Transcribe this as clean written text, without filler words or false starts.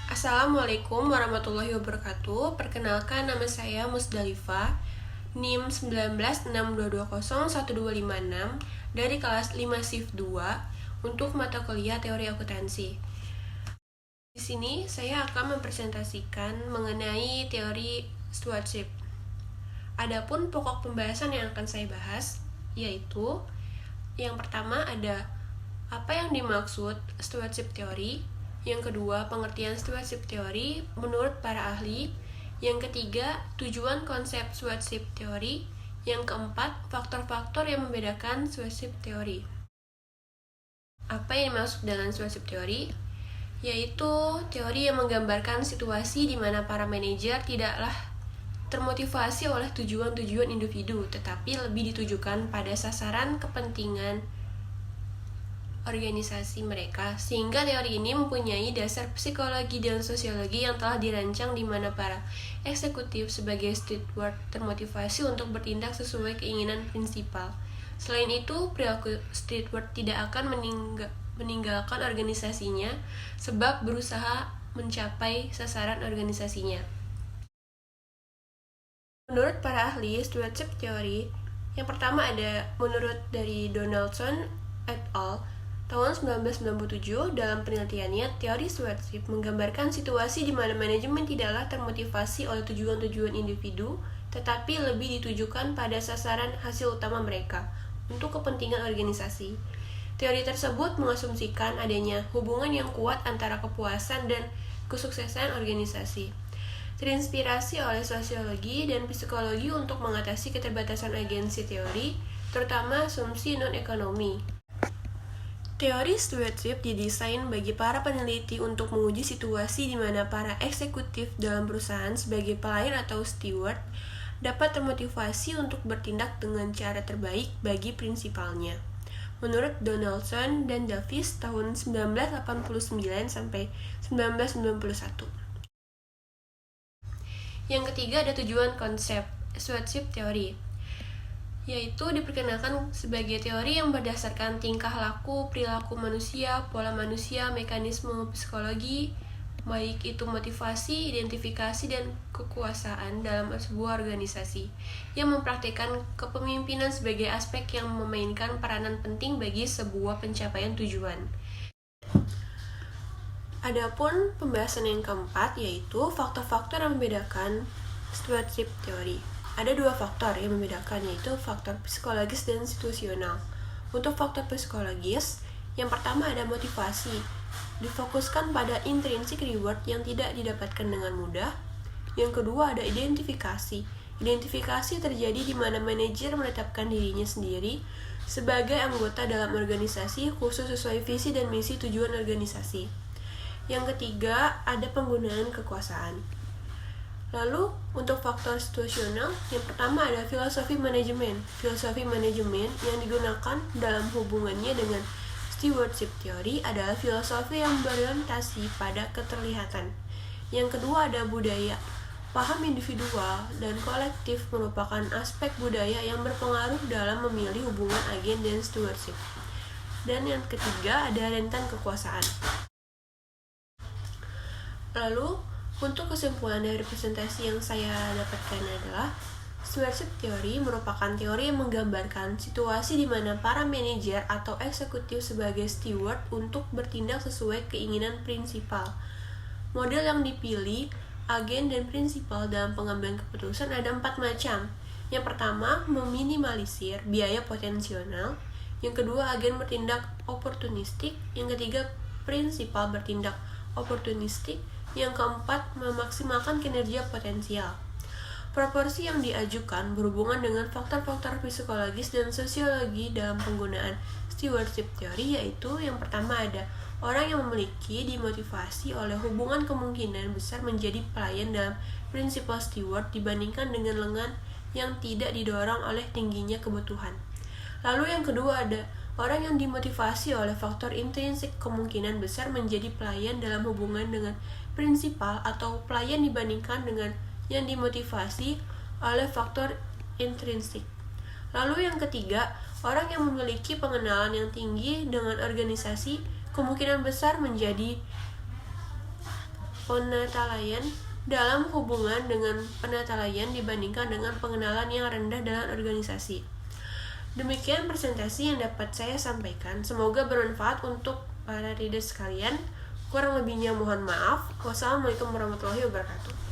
Assalamualaikum warahmatullahi wabarakatuh. Perkenalkan, nama saya Musdalifah, NIM 1962201256 dari kelas 5 Shift 2 untuk mata kuliah Teori Akuntansi. Di sini saya akan mempresentasikan mengenai teori stewardship. Adapun pokok pembahasan yang akan saya bahas yaitu yang pertama ada apa yang dimaksud stewardship teori. Yang kedua, pengertian stewardship teori menurut para ahli. Yang ketiga, tujuan konsep stewardship teori. Yang keempat, faktor-faktor yang membedakan stewardship teori. Apa yang dimaksud dengan stewardship teori? Yaitu teori yang menggambarkan situasi di mana para manajer tidaklah termotivasi oleh tujuan-tujuan individu, tetapi lebih ditujukan pada sasaran kepentingan organisasi mereka, sehingga teori ini mempunyai dasar psikologi dan sosiologi yang telah dirancang di mana para eksekutif sebagai steward termotivasi untuk bertindak sesuai keinginan prinsipal. Selain itu, perilaku steward tidak akan meninggalkan organisasinya sebab berusaha mencapai sasaran organisasinya. Menurut para ahli stewardship teori, yang pertama ada menurut dari Donaldson et al. Tahun 1997, dalam penelitiannya, teori stewardship menggambarkan situasi di mana manajemen tidaklah termotivasi oleh tujuan-tujuan individu, tetapi lebih ditujukan pada sasaran hasil utama mereka untuk kepentingan organisasi. Teori tersebut mengasumsikan adanya hubungan yang kuat antara kepuasan dan kesuksesan organisasi. Terinspirasi oleh sosiologi dan psikologi untuk mengatasi keterbatasan agensi teori, terutama asumsi non-ekonomi. Teori stewardship didesain bagi para peneliti untuk menguji situasi di mana para eksekutif dalam perusahaan sebagai pelayan atau steward dapat termotivasi untuk bertindak dengan cara terbaik bagi prinsipalnya. Menurut Donaldson dan Davis tahun 1989 sampai 1991. Yang ketiga ada tujuan konsep stewardship teori, yaitu diperkenalkan sebagai teori yang berdasarkan tingkah laku, perilaku manusia, pola manusia, mekanisme psikologi, baik itu motivasi, identifikasi, dan kekuasaan dalam sebuah organisasi, yang mempraktikkan kepemimpinan sebagai aspek yang memainkan peranan penting bagi sebuah pencapaian tujuan. Adapun pembahasan yang keempat yaitu faktor-faktor yang membedakan stewardship teori. Ada dua faktor yang membedakan, yaitu faktor psikologis dan situasional. Untuk faktor psikologis, yang pertama ada motivasi, difokuskan pada intrinsic reward yang tidak didapatkan dengan mudah. Yang kedua ada identifikasi. Identifikasi terjadi di mana manajer menetapkan dirinya sendiri sebagai anggota dalam organisasi khusus sesuai visi dan misi tujuan organisasi. Yang ketiga ada penggunaan kekuasaan. Lalu, untuk faktor situasional, yang pertama ada filosofi manajemen. Filosofi manajemen yang digunakan dalam hubungannya dengan stewardship teori adalah filosofi yang berorientasi pada keterlihatan. Yang kedua ada budaya. Paham individual dan kolektif merupakan aspek budaya yang berpengaruh dalam memilih hubungan agen dan stewardship. Dan yang ketiga ada rentan kekuasaan. Lalu, untuk kesimpulan dari presentasi yang saya dapatkan adalah stewardship teori merupakan teori yang menggambarkan situasi di mana para manajer atau eksekutif sebagai steward untuk bertindak sesuai keinginan prinsipal. Model yang dipilih, agen dan prinsipal dalam pengambilan keputusan ada 4 macam. Yang pertama, meminimalisir biaya potensial. Yang kedua, agen bertindak oportunistik. Yang ketiga, prinsipal bertindak oportunistik. Yang keempat, memaksimalkan kinerja potensial. Proporsi yang diajukan berhubungan dengan faktor-faktor psikologis dan sosiologi dalam penggunaan stewardship teori, yaitu yang pertama ada orang yang memiliki dimotivasi oleh hubungan kemungkinan besar menjadi pelayan dalam prinsipal steward dibandingkan dengan lengan yang tidak didorong oleh tingginya kebutuhan. Lalu yang kedua ada orang yang dimotivasi oleh faktor intrinsik kemungkinan besar menjadi pelayan dalam hubungan dengan prinsipal atau pelayan dibandingkan dengan yang dimotivasi oleh faktor intrinsik. Lalu yang ketiga, orang yang memiliki pengenalan yang tinggi dengan organisasi kemungkinan besar menjadi penetalayan dalam hubungan dengan penetalayan dibandingkan dengan pengenalan yang rendah dalam organisasi. Demikian presentasi yang dapat saya sampaikan. Semoga bermanfaat untuk para reader sekalian. Kurang lebihnya mohon maaf. Wassalamualaikum warahmatullahi wabarakatuh.